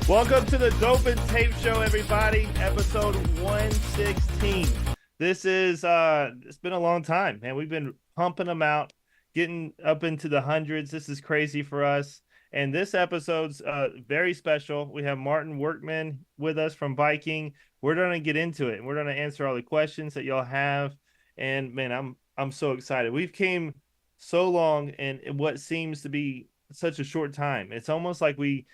Welcome to the Dope and Tape Show, everybody. Episode 116. This is it's been a long time, man. We've been pumping them out, getting up into the hundreds. This is crazy for us. And this episode's very special. We have Martin Workman with us from Viking. We're gonna get into it and we're gonna answer all the questions that y'all have. And man, I'm so excited. We've came so long in what seems to be such a short time. It's almost like we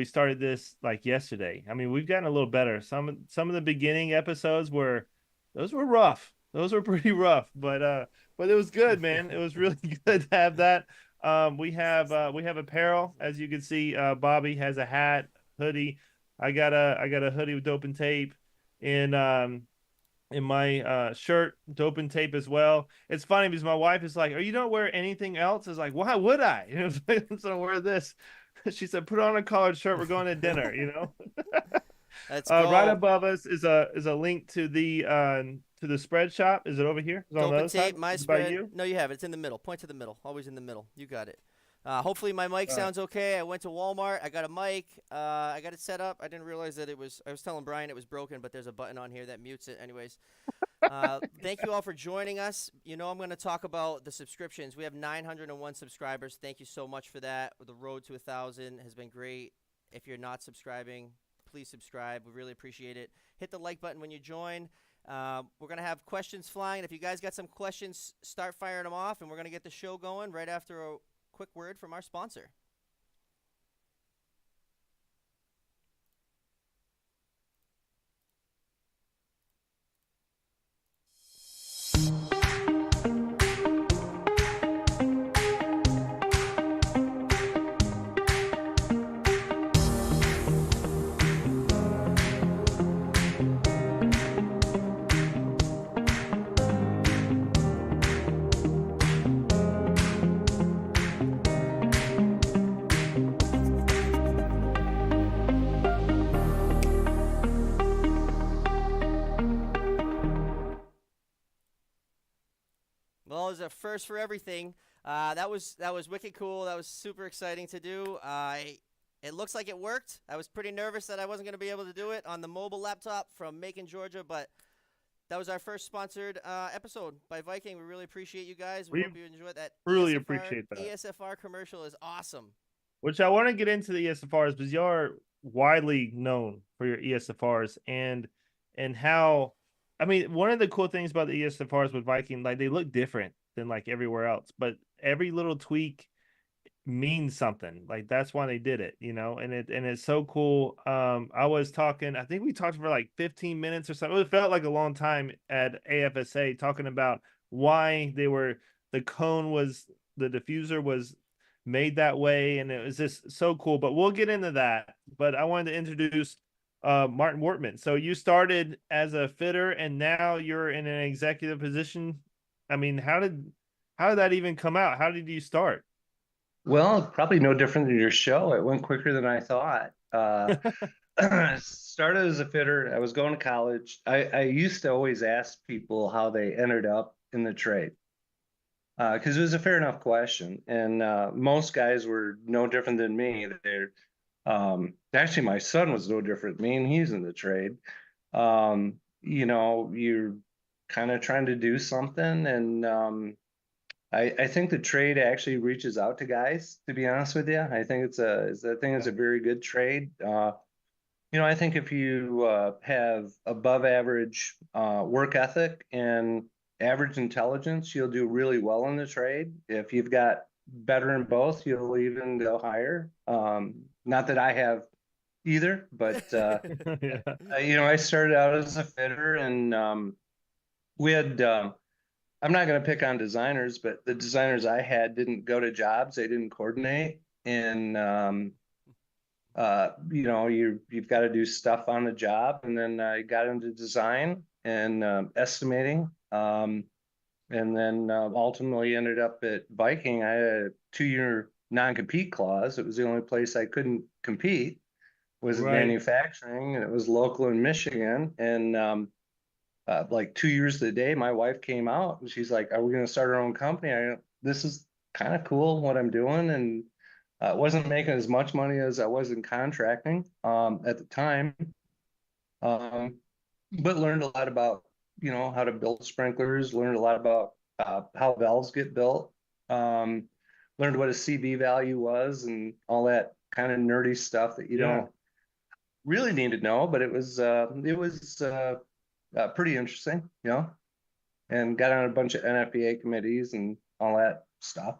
started this like yesterday. I mean, we've gotten a little better. Some of the beginning episodes were those were rough. Those were pretty rough, but it was good, man. It was really good to have that. We have apparel, as you can see. Bobby has a hat, hoodie. I got a hoodie with dope and tape in my shirt, dope and tape as well. It's funny because my wife is like, "Oh, you don't wear anything else?" It's like, "Why would I?" So I wear this. She said, "Put on a collared shirt. We're going to dinner." Let's Right go. above us is a link to the spread shop. Is it over here? Is it on Dope the and other side? tape, my Is it by spread. you? No, you have it. It's in the middle. Point to the middle. Always in the middle. You got it. Hopefully my mic All right. sounds okay. I went to Walmart. I got a mic. I got it set up. I didn't realize that it was. I was telling Brian it was broken, but there's a button on here that mutes it. Anyways, thank you all for joining us. I'm going to talk about the subscriptions. We have 901 subscribers. Thank you so much for that. The road to 1,000 has been great. If you're not subscribing, please subscribe. We really appreciate it. Hit the like button when you join. We're going to have questions flying. If you guys got some questions, start firing them off, and we're going to get the show going right after a quick word from our sponsor. Well, it was a first for everything. That was wicked cool. That was super exciting to do. It looks like it worked. I was pretty nervous that I wasn't going to be able to do it on the mobile laptop from Macon, Georgia, but that was our first sponsored episode by Viking. We really appreciate you guys. We We hope you enjoyed that. really appreciate that. ESFR commercial is awesome. Which I want to get into the ESFRs because you are widely known for your ESFRs and how I mean one of the cool things about the ESFRs with Viking, like they look different than like everywhere else, but every little tweak means something. Like that's why they did it, and it's so cool. I was talking, I think we talked for like 15 minutes or something. It felt like a long time at AFSA talking about why the cone was the diffuser was made that way, and it was just so cool. But we'll get into that. But I wanted to introduce Martin Wortman. So you started as a fitter and now you're in an executive position. I mean, how did that even come out? How did you start? Well, probably no different than your show. It went quicker than I thought. Started as a fitter. I was going to college. I used to always ask people how they ended up in the trade because it was a fair enough question. And most guys were no different than me. Actually, my son was no different than me, and he's in the trade. You're kind of trying to do something, and I think the trade actually reaches out to guys, to be honest with you. I think it's a very good trade. I think if you have above average work ethic and average intelligence, you'll do really well in the trade. If you've got better in both, you'll even go higher. Not that I have either, but Yeah. I started out as a fitter, and we had I'm not going to pick on designers, but the designers I had didn't go to jobs. They didn't coordinate. And, you've got to do stuff on the job. And then I got into design and estimating. And then ultimately ended up at Viking. I had a 2-year non-compete clause. It was the only place I couldn't compete was in Right. manufacturing, and it was local in Michigan. And like 2 years to the day, my wife came out and she's like, "Are we going to start our own company? This is kind of cool what I'm doing." And Wasn't making as much money as I was in contracting at the time, um, but learned a lot about, how to build sprinklers, learned a lot about how valves get built, um, learned what a CV value was and all that kind of nerdy stuff that you Yeah. don't really need to know, but it was pretty interesting, and got on a bunch of NFPA committees and all that stuff.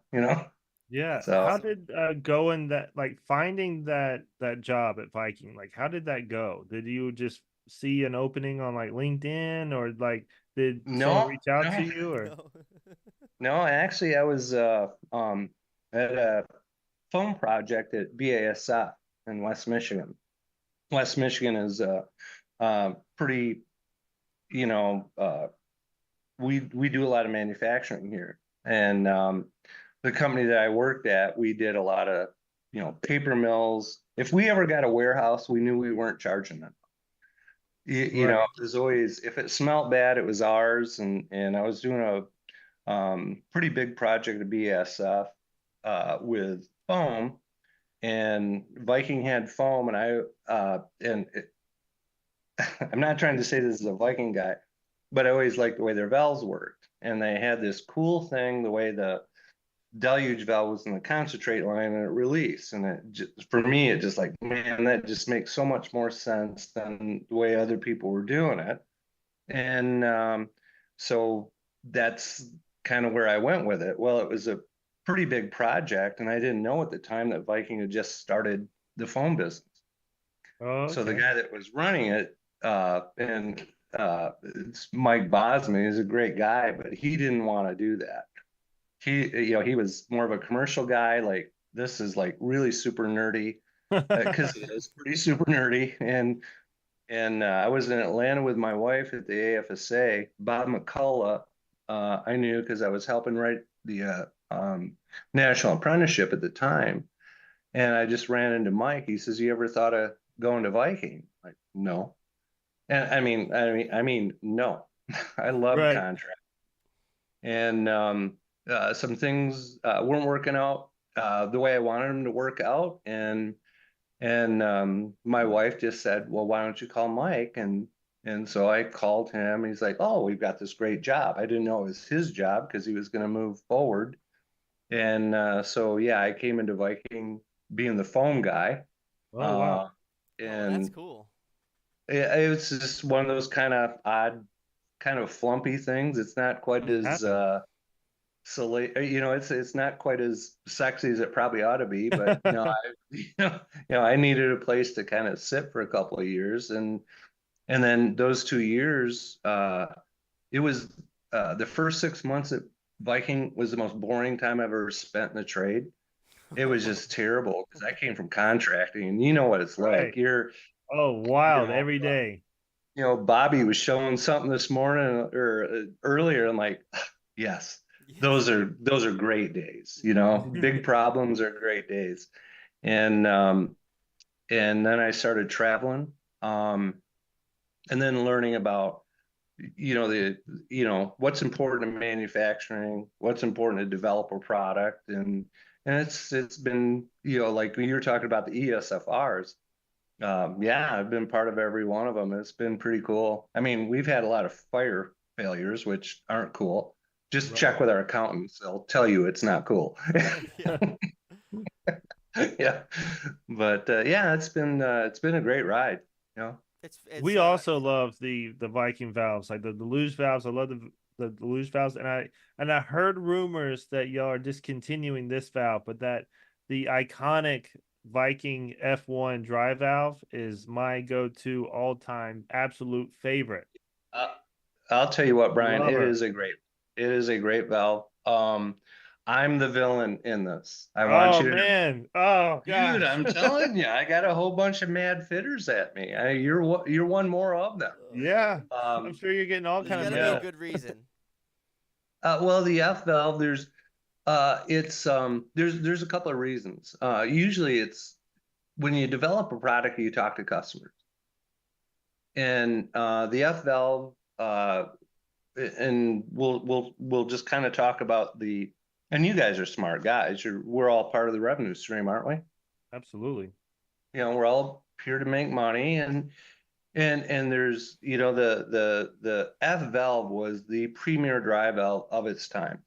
Yeah. So How did going that like finding that job at Viking, like how did that go? Did you just see an opening on like LinkedIn or like did someone no, reach out to no, you or No. no. Actually, I was at a foam project at BASF in West Michigan. West Michigan is pretty, you know, uh, we do a lot of manufacturing here, and the company that I worked at, we did a lot of, paper mills. If we ever got a warehouse, we knew we weren't charging them. right? It was always if it smelled bad, it was ours, and I was doing a pretty big project at BASF with foam, and Viking had foam, and I'm not trying to say this is a Viking guy, but I always liked the way their valves worked. And they had this cool thing, the way the deluge valve was in the concentrate line and it released. And for me, it just like, man, that just makes so much more sense than the way other people were doing it. And so that's kind of where I went with it. Well, it was a pretty big project, and I didn't know at the time that Viking had just started the foam business. Oh, So the okay. guy that was running it, and it's Mike Bosman, he's a great guy, but he didn't want to do that. He was more of a commercial guy. Like this is like really super nerdy because it is pretty super nerdy. And I was in Atlanta with my wife at the AFSA. Bob McCullough, I knew because I was helping write the national apprenticeship at the time. And I just ran into Mike. He says, "You ever thought of going to Viking?" Like, no. And I mean, no. I love Right. contract. And some things weren't working out the way I wanted them to work out. And my wife just said, "Well, why don't you call Mike?" And so I called him. He's like, "Oh, we've got this great job." I didn't know it was his job because he was going to move forward. And so yeah, I came into Viking being the foam guy. Oh wow. Uh, Oh, that's and cool. it was just one of those kind of odd, kind of flumpy things. It's not quite Things as happen. it's not quite as sexy as it probably ought to be. But I needed a place to kind of sit for a couple of years, and then those 2 years, it was the first 6 months at Viking was the most boring time I've ever spent in the trade. It was just terrible because I came from contracting, and you know what it's like. Right. Oh, You wild know, every day. Bobby was showing something this morning or earlier. I'm like, yes, Yes. those are great days. Big problems are great days. And and then I started traveling, and then learning about what's important in manufacturing, what's important to develop a product, and it's been like when you're talking about the ESFRs. Yeah, I've been part of every one of them. It's been pretty cool. I mean, we've had a lot of fire failures, which aren't cool. Just Right. check with our accountants; they'll tell you it's not cool. Yeah. Yeah, but yeah, it's been a great ride. You know. It's We also love the Viking valves, like the luge valves. I love the luge valves, and I heard rumors that y'all are discontinuing this valve, but that the iconic Viking F1 dry valve is my go-to all-time absolute favorite. Uh, I'll tell you what, Brian, Love her. it is a great valve. I'm the villain in this. I want Oh you to know. man. Oh Dude, gosh. I'm telling you, I got a whole bunch of mad fitters at me. You're one more of them. Yeah. I'm Um, sure you're getting all there's kind of got to be a yeah. mail. good reason. Well, the F valve, there's a couple of reasons. Usually it's when you develop a product, you talk to customers. And the F valve, and we'll just kind of talk about And you guys are smart guys. We're all part of the revenue stream, aren't we? Absolutely. You know, we're all here to make money, and there's, you know, the F valve was the premier dry valve of its time.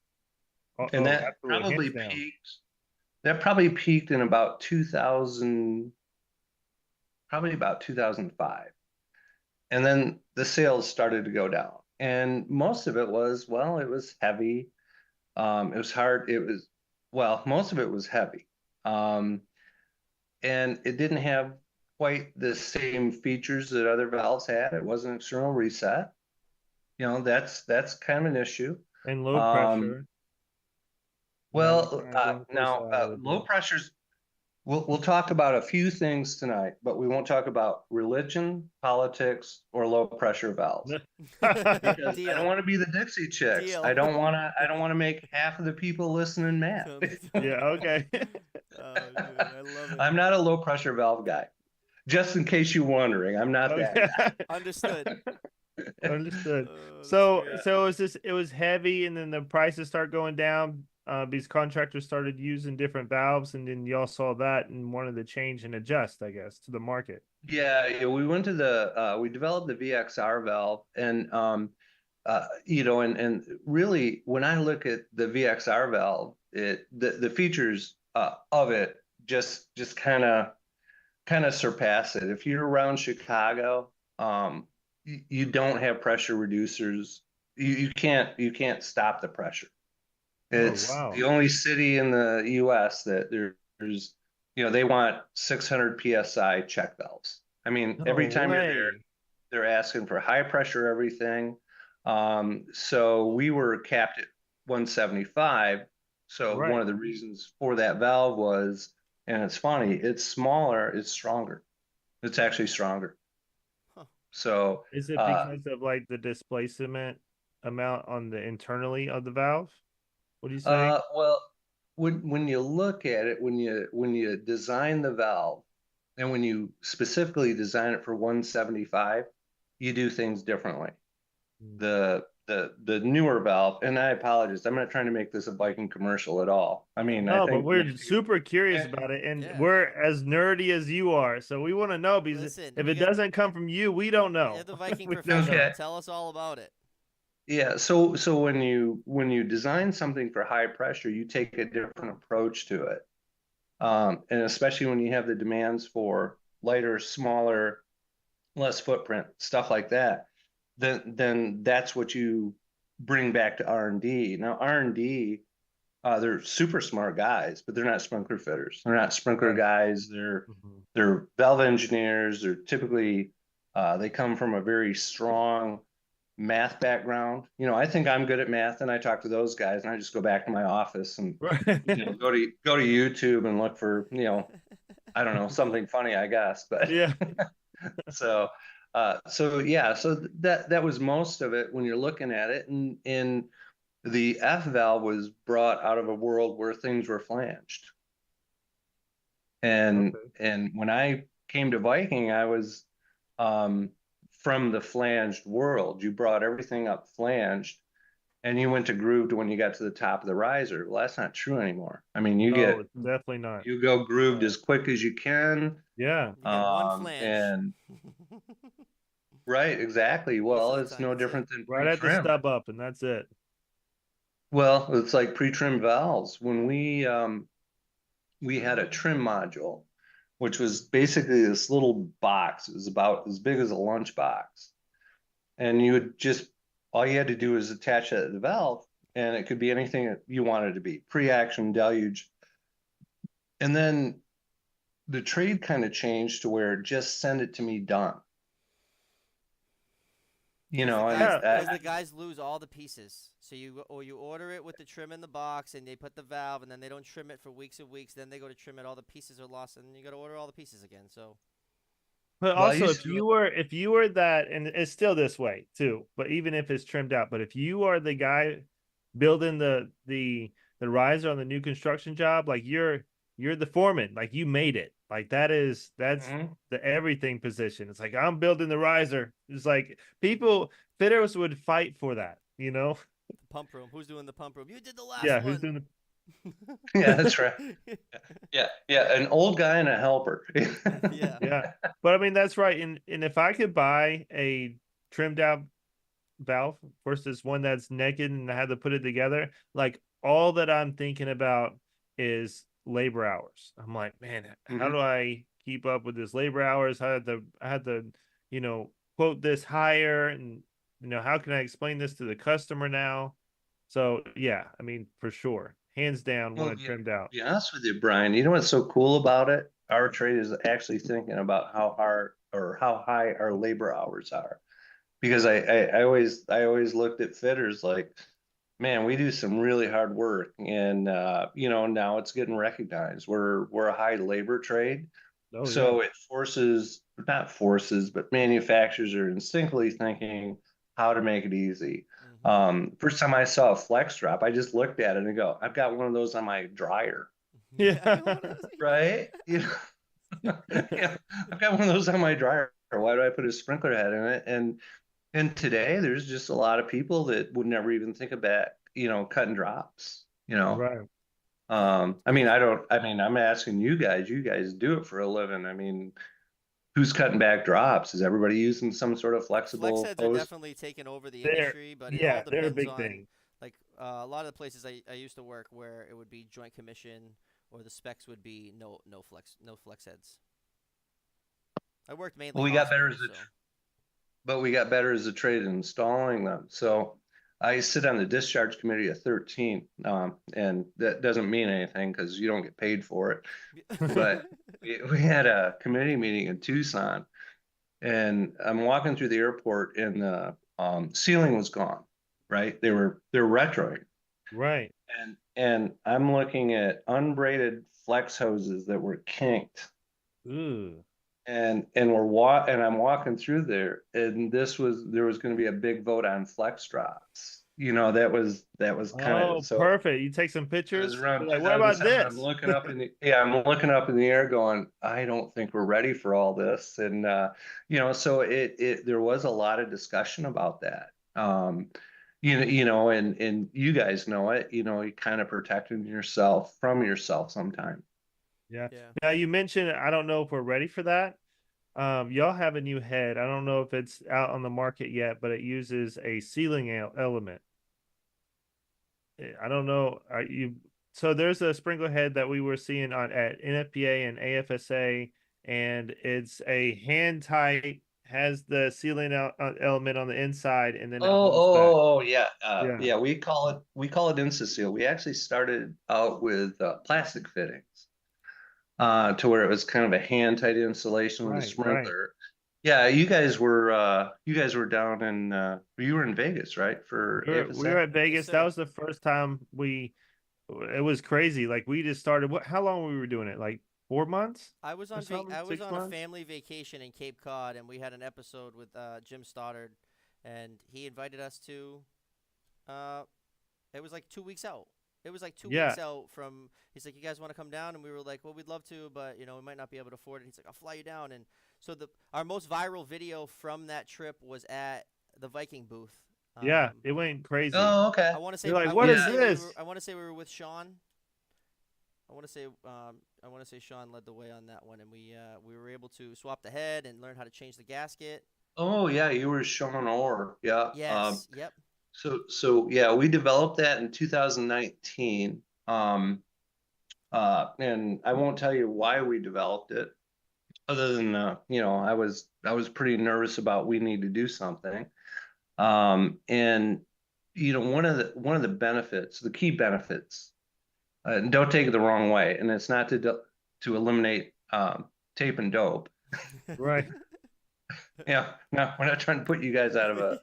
Oh, And oh, that absolutely. probably Hands down. peaked in about 2000, probably about 2005. And then the sales started to go down. And most of it was, well, it was heavy. It was hard. Most of it was heavy. Um, and it didn't have quite the same features that other valves had. It wasn't external reset. You know, that's kind of an issue. And low Um, pressure. That would well, kind of go on the poor now side a little low bit. pressures. We'll talk about a few things tonight, but we won't talk about religion, politics, or low pressure valves because I don't Deal. want to be the Dixie Chicks. Deal. I don't want to make half of the people listening mad. Yeah, okay. Oh, dude, I love it. I'm not a low pressure valve guy. Just in case you're wondering, I'm not that Okay. guy. Understood. Understood. That's So great. so it was heavy and then the prices start going down. These contractors started using different valves and then y'all saw that and wanted to change and adjust, I guess, to the market. Yeah, we went to we developed the VXR valve, and you know, and really when I look at the VXR valve, the features of it just kind of surpass it. If you're around Chicago, you don't have pressure reducers. You can't stop the pressure. Oh, It's wow. the only city in the U.S. that there's, you know, they want 600 psi check valves. I mean, every No time you're there, way. they're asking for high pressure everything. So we were capped at 175. So one Right. of the reasons for that valve was, and it's funny, it's smaller, it's stronger. It's actually stronger. Huh. So Is it because of like the displacement amount on the internally of the valve? What do you say? well, when you look at it, when you design the valve, and when you specifically design it for 175, you do things differently. Mm. The newer valve, and I apologize, I'm not trying to make this a Viking commercial at all. I mean, I No, but think we're super curious eh, about it, and Yeah. we're as nerdy as you are, so we want to know because Listen, if we it got doesn't come from you, we don't you're know. the Viking We don't know. professional. okay, Tell us all about it. yeah. So when you design something for high pressure, you take a different approach to it, and especially when you have the demands for lighter, smaller, less footprint, stuff like that, then that's what you bring back to R&D. Now R&D, they're super smart guys, but they're not sprinkler fitters. They're not sprinkler Right. guys. Mhm. They're valve engineers. They're typically they come from a very strong math background. You know, I think I'm good at math, and I talk to those guys, and I just go back to my office and, you know, Right. go to YouTube and look for, you know, I don't know, something funny, I guess. But Yeah. so so that was most of it when you're looking at it, and the F valve was brought out of a world where things were flanged. And Okay. and when I came to Viking, I was um, from the flanged world. You brought everything up flanged, and you went to grooved when you got to the top of the riser. Well, that's not true anymore. I mean, No, it's definitely not. you go grooved as quick as you can. Yeah. You get one flange. And right, exactly. Most Well, of the it's time, no that's it. different than Right at the pre-trim. stub up, and that's it. Well, it's like pre-trim valves. When we had a trim module, which was basically this little box. It was about as big as a lunch box. And you would just, all you had to do is attach it to the valve, and it could be anything that you wanted to be, pre-action, deluge. And then the trade kind of changed to where just send it to me done. You Because the know, guys, and Yeah. because the guys lose all the pieces. So you order it with the trim in the box, and they put the valve, and then they don't trim it for weeks and weeks. Then they go to trim it, all the pieces are lost, and you got to order all the pieces again. So But well, I also, used to, if you were that, and it's still this way too, but even if it's trimmed out, but if you are the guy building the riser on the new construction job, like you're the foreman, like you made it, like that's Mhm. the everything position. It's like I'm building the riser. It's like people fitters would fight for that, you know? the pump room. Who's doing the pump room? You did the last Yeah, who's one. doing the Yeah, that's right. Yeah, yeah, an old guy and a helper. Yeah. Yeah. But I mean that's right. And if I could buy a trimmed out valve versus one that's naked and I had to put it together, like all that I'm thinking about is labor hours. I'm like, man, how Mhm. do I keep up with this labor hours? I had to, you know, quote this higher and how can I explain this to the customer now? So yeah, I mean, for sure. Hands down, Well, one trimmed out. be honest with you, Brian, you know what's so cool about it? Our trade is actually thinking about how hard or how high our labor hours are. Because I always looked at fitters like, man, we do some really hard work, and now it's getting recognized. We're a high labor trade, Oh yeah. so it forces, not forces, but manufacturers are instinctively thinking how to make it easy. Hmm. First time I saw a flex drop, I just looked at it and go, I've got one of those on my dryer, Yeah, I Yeah. want to. right? Yeah, I've got one of those on my dryer. Why do I put a sprinkler head in it? And today there's just a lot of people that would never even think about, cutting drops, Right. Yeah, it's I mean, crazy. I'm asking you guys do it for a living. I mean, who's cutting back drops? Is everybody using some sort of Flex flexible heads are hose? definitely taking over the They're industry, but it all yeah, they're a depends big on thing. like a lot of the places I used to work where it would be joint commission or the specs would be no flex heads. I worked Well, mainly we got better hospitals, as a, so but we got better as a trade in installing them. So I sit on the discharge committee of 13, and that doesn't mean anything because you don't get paid for it. But we had a committee meeting in Tucson, and I'm walking through the airport, and the ceiling was gone. Right, they're retroing, Right. and I'm looking at unbraided flex hoses that were kinked, Ooh. and I'm walking through there, and there was going to be a big vote on flex drops. That was kind of Oh, so. perfect. You take some It was pictures. around You're like, what about 2007. I'm this? looking up in the yeah, I'm looking up in the air, going, I don't think we're ready for all this. And so it there was a lot of discussion about that. And you guys know it. You kind of protecting yourself from yourself sometimes. Yeah. yeah. Now you mentioned, I don't know if we're ready for that. Y'all have a new head. I don't know if it's out on the market yet, but it uses a sealing element. I don't know. Are you so there's a sprinkler head that we were seeing on at NFPA and AFSA, and it's a hand tight, has the sealing element on the inside, and then it holds back. Yeah, Yeah. yeah. We call it InstaSeal. We actually started out with plastic fittings, to where it was kind of a hand tight installation with a Right. Right. sprinkler. Yeah, you guys were down in you were in Vegas, right? For We were AFSA? at Yes, Vegas. That sir. was the first time it was crazy. Like we just started. How long we were doing it? Like 4 months or something? I was Six on a months? family vacation in Cape Cod, and we had an episode with Jim Stoddard, and he invited us to. Uh, it was like 2 weeks out. It was like two Yeah. weeks out from. He's like, "You guys want to come down?" And we were like, "Well, we'd love to, but we might not be able to afford it." He's like, "I'll fly you down." And so the our most viral video from that trip was at the Viking booth. Yeah. Um, It went crazy. Oh, okay. You're like, I what want to is Yeah. say we were this? I want to say we were with Sean. I want to say Sean led the way on that one, and we were able to swap the head and learn how to change the gasket. Oh, yeah. You were Sean Orr. Yeah. Yes. Yep. So yeah, we developed that in 2019. And I won't tell you why we developed it, other than I was pretty nervous about we need to do something. And one of the benefits, the key benefits, and don't take it the wrong way, and it's not to eliminate tape and dope. Right. Yeah, no, we're not trying to put you guys out of a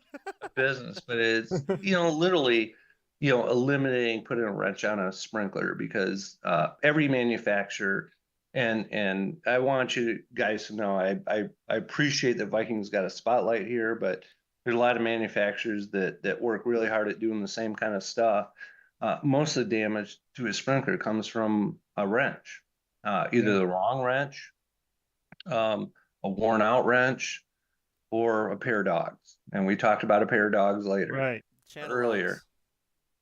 business, but it's literally eliminating putting a wrench on a sprinkler, because every manufacturer, and I want you guys to know, I appreciate that Vikings got a spotlight here, but there's a lot of manufacturers that work really hard at doing the same kind of stuff. Most of the damage to a sprinkler comes from a wrench, either Yeah. the wrong wrench, a worn out wrench, or a pair of dogs. And we talked about a pair of dogs later, Right. Channel earlier. locks.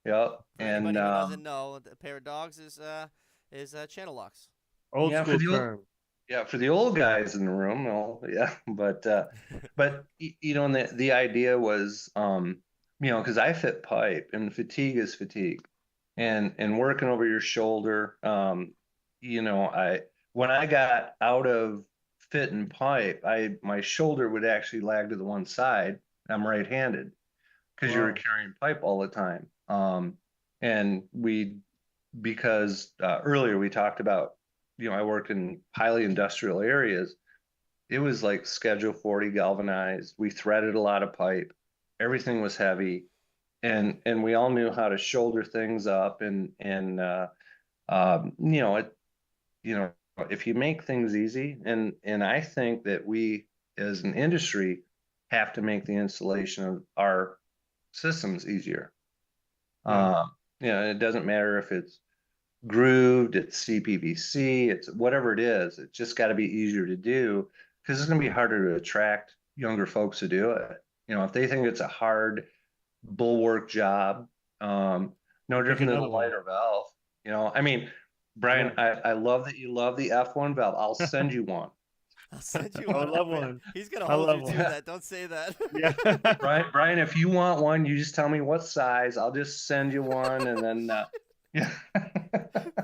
Yep. For And anybody who doesn't know, a pair of dogs is channel locks. Old yeah, for school the old, term. yeah, for the old guys in the room, well, yeah, but you know, and the idea was, you know, because I fit pipe, and fatigue is fatigue, and working over your shoulder, you know, I when I got out of fit and pipe, I my shoulder would actually lag to the one side. I'm right-handed because you were Wow. carrying pipe all the time. And we because earlier we talked about, you know, I worked in highly industrial areas. It was like Schedule 40 galvanized. We threaded a lot of pipe. Everything was heavy, and we all knew how to shoulder things up, you know it, you know, if you make things easy, and I think that we as an industry have to make the installation of our systems easier. Yeah. You know, it doesn't matter if it's grooved, it's CPVC, it's whatever it is. It's just got to be easier to do because it's going to be harder to attract younger folks to do it. You know, if they think it's a hard bulwark job, no Pick different than a another one. lighter valve. You know, I mean, Brian, Yeah. I love that you love the F1 valve. I'll send you one. I'll send you I one would love over. one. He's gonna I hold love you to one. Yeah, that. Don't say that. Yeah. Brian, if you want one, you just tell me what size. I'll just send you one, and then yeah.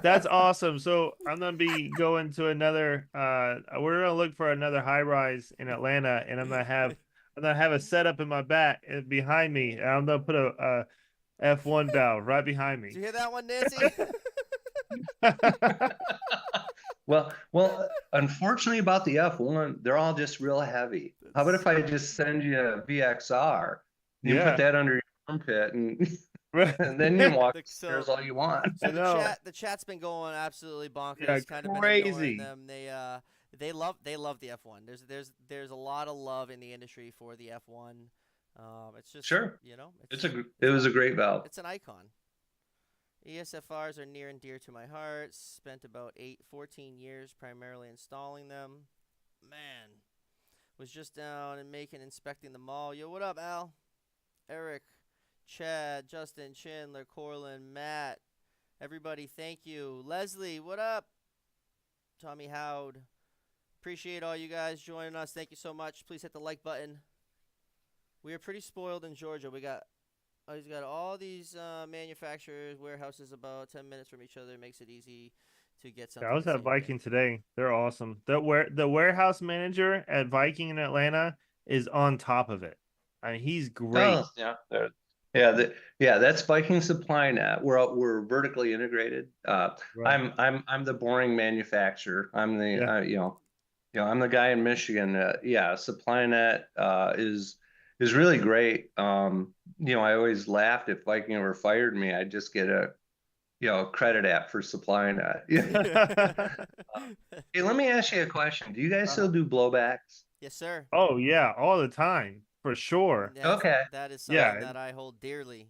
That's awesome. So I'm gonna be going to another we're gonna look for another high rise in Atlanta, and I'm gonna have a setup in my back and behind me, and I'm gonna put a F1 valve right behind Did me. you hear that one, Nancy? Well, unfortunately about the F1, they're all just real heavy. How about if I just send you a VXR? You can put Yeah. that under your armpit, and and then you can walk So upstairs all you want. I So know. the chat's been going absolutely Yeah, bonkers. Kind of been ignoring crazy. them. They love the F1. There's a lot of love in the industry for the F1. It's just, Sure, you know, it it's was not a great valve. it's an icon. ESFRs are near and dear to my heart. Spent about 14 years primarily installing them. Man, was just down and inspecting the mall. Yo, what up, Al? Eric, Chad, Justin, Chandler, Corlin, Matt. Everybody, thank you. Leslie, what up? Tommy Howd. Appreciate all you guys joining us. Thank you so much. Please hit the like button. We are pretty spoiled in Georgia. He's got all these manufacturers, warehouses about 10 minutes from each other. Makes it easy to get I something was the at same day. Viking today. They're awesome. The warehouse manager at Viking in Atlanta is on top of it. I mean, he's great. Oh, yeah, yeah, yeah. That's Viking Supply Net. We're vertically integrated. Right. I'm the boring manufacturer. I'm the Yeah. I'm the guy in Michigan. Yeah, Supply Net is really great. You know, I always laughed if Viking ever fired me, I'd just get a credit app for supplying that. Yeah. Hey, let me ask you a question. Do you guys Uh-huh. still do blowbacks? Yes, sir. Oh yeah, all the time for sure. Okay. That is something Yeah, that I hold dearly.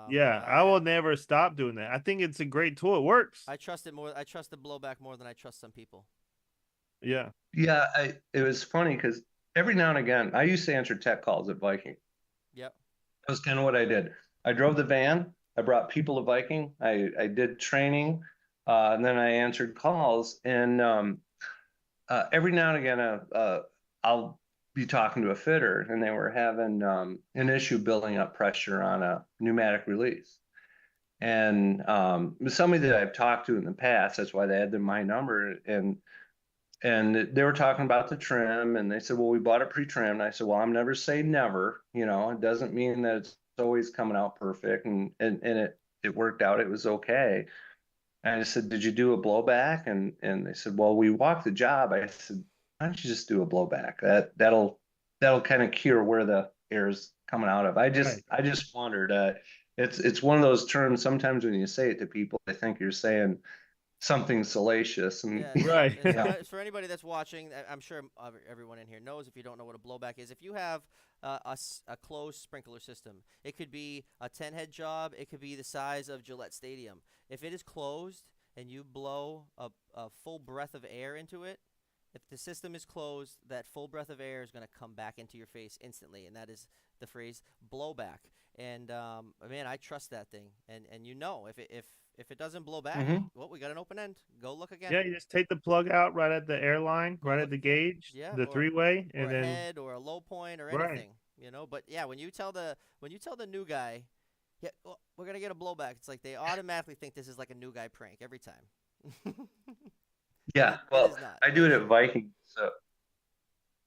yeah. I will never stop doing that. I think it's a great tool. It works. I trust it more. I trust the blowback more than I trust some people. Yeah. Yeah, it was funny because every now and again, I used to answer tech calls at Viking. Yep. That was kind of what I did. I drove the van. I brought people to Viking. I did training, and then I answered calls. And every now and again, I'll be talking to a fitter, and they were having an issue building up pressure on a pneumatic release. And somebody that I've talked to in the past, that's why they had my number. And they were talking about the trim, and they said, well, we bought it pre-trimmed. I said, well, I'm never say never. You know, it doesn't mean that it's always coming out perfect. And it worked out. It was okay. And I said, did you do a blowback? And they said, well, we walked the job. I said, why don't you just do a blowback? That'll kind of cure where the air is coming out of. Right. I just wondered. It's one of those terms. Sometimes when you say it to people, I think you're saying something salacious, and Yeah, Right. yeah. for anybody that's watching, I'm sure everyone in here knows. If you don't know what a blowback is, if you have a closed sprinkler system, it could be a 10-head job. It could be the size of Gillette Stadium. If it is closed and you blow a full breath of air into it, If the system is closed, that full breath of air is going to come back into your face instantly, and that is the phrase blowback. And man, I trust that thing. And if it doesn't blow back, Mm-hmm. well, we got an open end. Go look again. Yeah, you just take the plug out right at the airline, Go right look, at the gauge, yeah, the three-way, or and a then head or a low point or right, anything, you know. But yeah, when you tell the new guy, yeah, well, we're gonna get a blowback, it's like they automatically think this is like a new guy prank every time. And Yeah, it well, is not. I It do it is at Viking.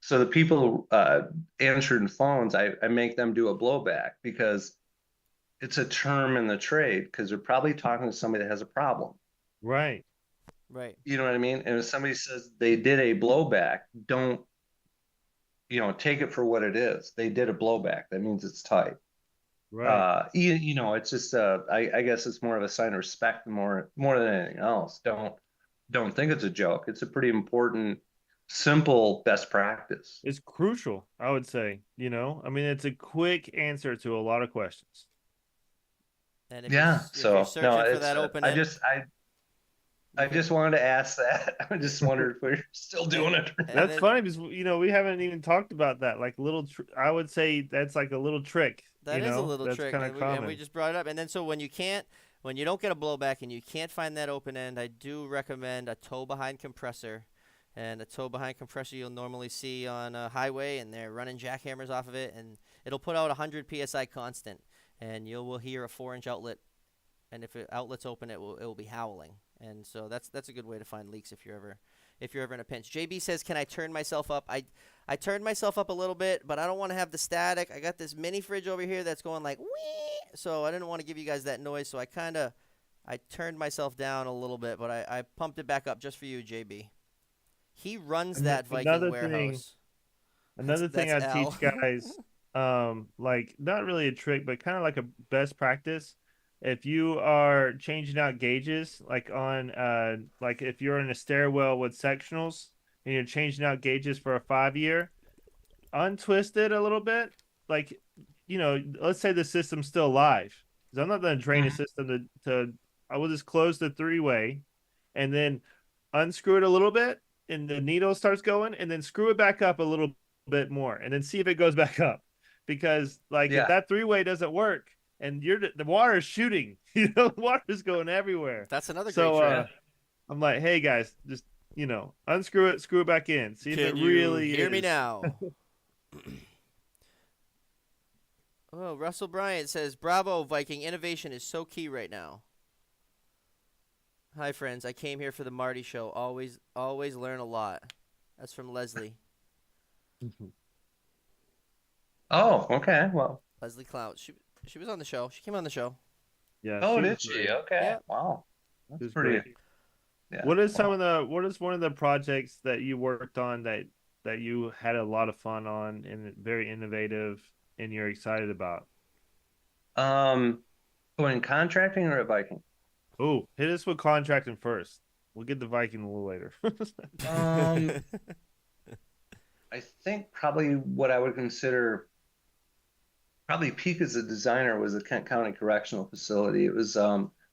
So the people answering phones, I make them do a blowback because it's a term in the trade because they're probably talking to somebody that has a problem. right, right. You know what I mean? And if somebody says they did a blowback, don't, take it for what it is. They did a blowback. That means it's tight. right. It's just I guess it's more of a sign of respect more than anything else. Don't think it's a joke. It's a pretty important, simple best practice. It's crucial, I would say. I mean, it's a quick answer to a lot of questions. And Yeah. if you're So no, searching for it's that open I end, just I you I can, just wanted to ask that. I just wondered if we're still and doing it or and not. That's then funny because we haven't even talked about that. Like I would say that's like a little trick. that is a little That's trick, kind of and we common. just brought it up. And then so when you don't get a blowback and you can't find that open end, I do recommend a tow behind compressor. And a tow behind compressor you'll normally see on a highway, and they're running jackhammers off of it, and it'll put out 100 psi constant, and you will hear a 4-inch outlet, and if the outlet's open, it will be howling. And so that's a good way to find leaks if you're ever in a pinch. JB says, "Can I turn myself up?" I turned myself up a little bit, but I don't want to have the static. I got this mini fridge over here that's going like wee, so I didn't want to give you guys that noise. So I turned myself down a little bit, but I pumped it back up just for you, JB. He runs And that Viking another thing, warehouse. another thing That's I L. teach guys, like not really a trick, but kind of like a best practice. If you are changing out gauges, like if you're in a stairwell with sectionals and you're changing out gauges for a 5 year, untwist it a little bit. Like, let's say the system's still live. Because I'm not going to drain the Mhm. system I will just close the three-way and then unscrew it a little bit and the needle starts going and then screw it back up a little bit more and then see if it goes back up. Because like if Yeah. that three-way doesn't work and the water is shooting, the water's going everywhere. That's another great So trick. Yeah. I'm like, hey guys, just unscrew it, screw it back in, see if it Can you really hear me is. now? Oh, Russell Bryant says, "Bravo, Viking. Innovation is so key right now." Hi, friends. I came here for the Marty show. Always learn a lot. That's from Leslie. Oh, okay. Well, Leslie Clout. She was on the show. She came on the show. Yeah, oh, she was did she? great. Okay. Yeah. Wow. She That's was pretty. great. Yeah. What Wow. is one of the projects that you worked on that you had a lot of fun on and very innovative and you're excited about? Um, in contracting or at Viking? Oh, hit us with contracting first. We'll get the Viking a little later. Um, I think probably what I would consider probably peak as a designer was the Kent County Correctional Facility. It was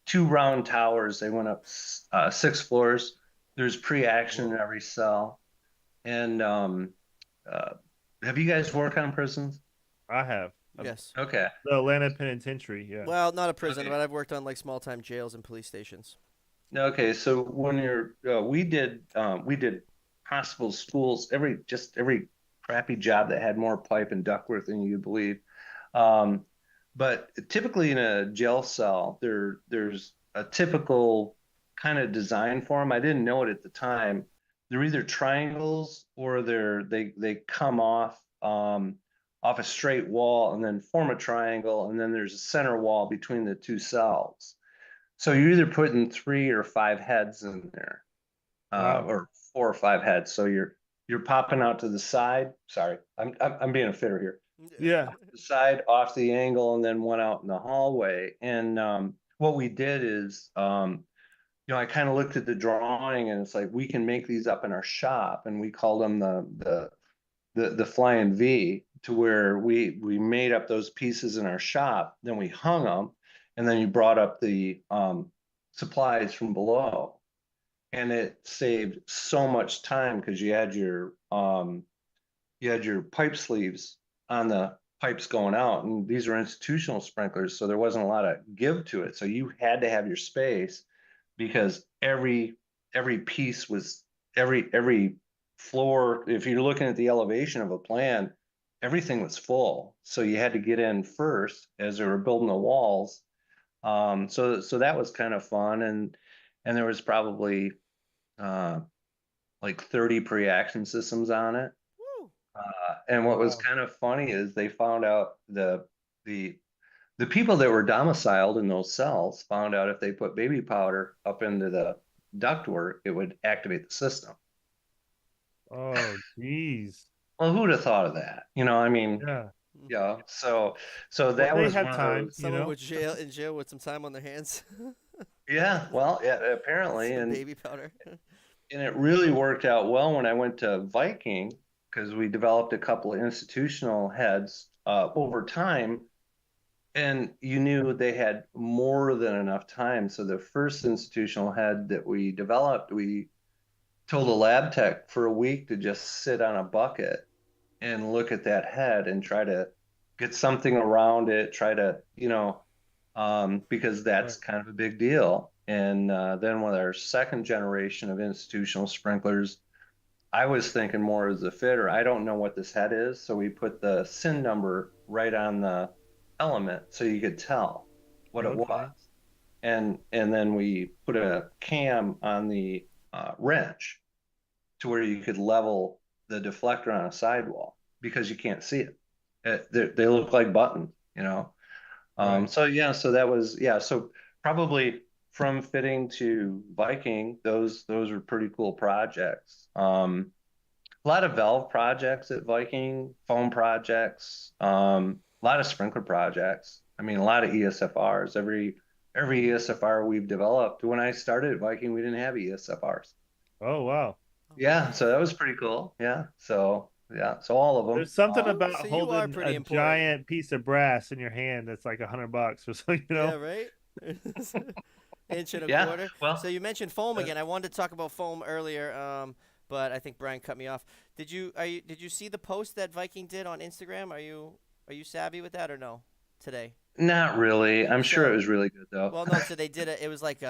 two round towers. They went up 6 floors. There's pre-action in Whoa. every cell. And uh, have you guys worked on prisons? I have. Yes. Okay. The Atlanta Penitentiary, yeah. Well, not a prison, Okay. but I've worked on like small time jails and police stations. Okay. So when we did hospitals, schools, every crappy job that had more pipe and ductwork than you'd believe. Um, but typically in a jail cell, there's a typical kind of design for them. I didn't know it at the time. They're either triangles or they come off a straight wall and then form a triangle, and then there's a center wall between the two cells. So you're either putting 3 or 5 heads in there, Wow. or 4 or 5 heads. So you're popping out to the side. Sorry, I'm being a fitter here. Yeah. The side off the angle and then one out in the hallway. And what we did is, I kind of looked at the drawing and it's like we can make these up in our shop, and we called them the flying V, to where we made up those pieces in our shop, then we hung them, and then you brought up the supplies from below. and it saved so much time because you had your pipe sleeves on the pipes going out, and these are institutional sprinklers, so there wasn't a lot of give to it. So you had to have your space because every piece was every floor. If you're looking at the elevation of a plan, everything was full. So you had to get in first as they were building the walls. So that was kind of fun, and there was probably uh, like 30 pre-action systems on it. Woo. And what was Wow. kind of funny is they found out the the people that were domiciled in those cells found out if they put baby powder up into the ductwork, it would activate the system. Oh, geez. Well, who'd have thought of that? I mean, Yeah. yeah. So Well, that they was had one of time, those. you Someone know? was in jail with some time on their hands. Yeah, well, yeah, apparently, Some baby powder. and it really worked out well when I went to Viking because we developed a couple of institutional heads over time, and you knew they had more than enough time. So the first institutional head that we developed, we told a lab tech for a week to just sit on a bucket and look at that head and try to get something around it, try to, because Right. that's kind of a big deal. And then with our second generation of institutional sprinklers, I was thinking more as a fitter. I don't know what this head is, so we put the SIN number right on the element so you could tell what it was. Okay. And then we put a cam on the wrench to where you could level the deflector on a sidewall because you can't see it. They look like buttons. Right. So yeah, so that was yeah. So probably from fitting to Viking, those were pretty cool projects. A lot of valve projects at Viking, foam projects, a lot of sprinkler projects. I mean, a lot of ESFRs. Every ESFR we've developed. When I started at Viking, we didn't have ESFRs. Oh, wow. Oh Yeah, man. so that was pretty cool. So all of them. There's something about So you are holding a pretty important. giant piece of brass in your hand that's like $100 or so, you Yeah, know? right? Inch and a Yeah, quarter. So well, you mentioned foam uh, again. I wanted to talk about foam earlier, but I think Brian cut me off. Did you see the post that Viking did on Instagram? Are you savvy with that or no? Today. not really. I'm sure it So was really good though. well, no. So they did it. It was like,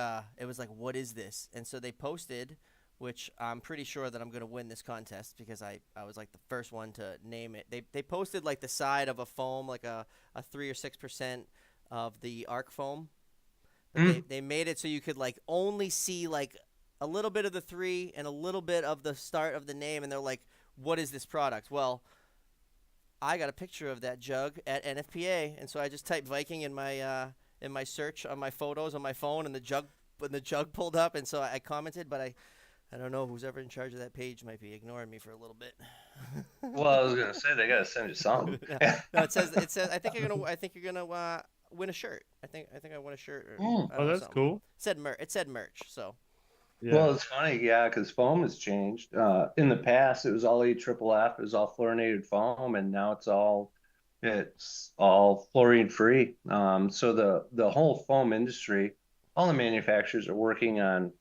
what is this? And so they posted, which I'm pretty sure that I'm gonna win this contest because I was like the first one to name it. They posted like the side of a foam, like a 3 or 6% of the arc foam, but they Mm. they made it so you could like only see like a little bit of the three and a little bit of the start of the name, and they're like, what is this product? Well, I got a picture of that jug at NFPA, and so I just typed Viking in my search on my photos on my phone, and the jug pulled up, and so I commented, but I don't know who's ever in charge of that page might be ignoring me for a little bit. Well, I was gonna say they gotta send you something. no, no, it says I think you're gonna win a shirt. I think I won a shirt or Mm. I Oh, don't know that's something. cool. It said merch, so Yeah. Well, it's funny, yeah, because foam has changed. In the past, it was all AFFF, it was all fluorinated foam, and now it's all fluorine free. So the whole foam industry, all the manufacturers are working on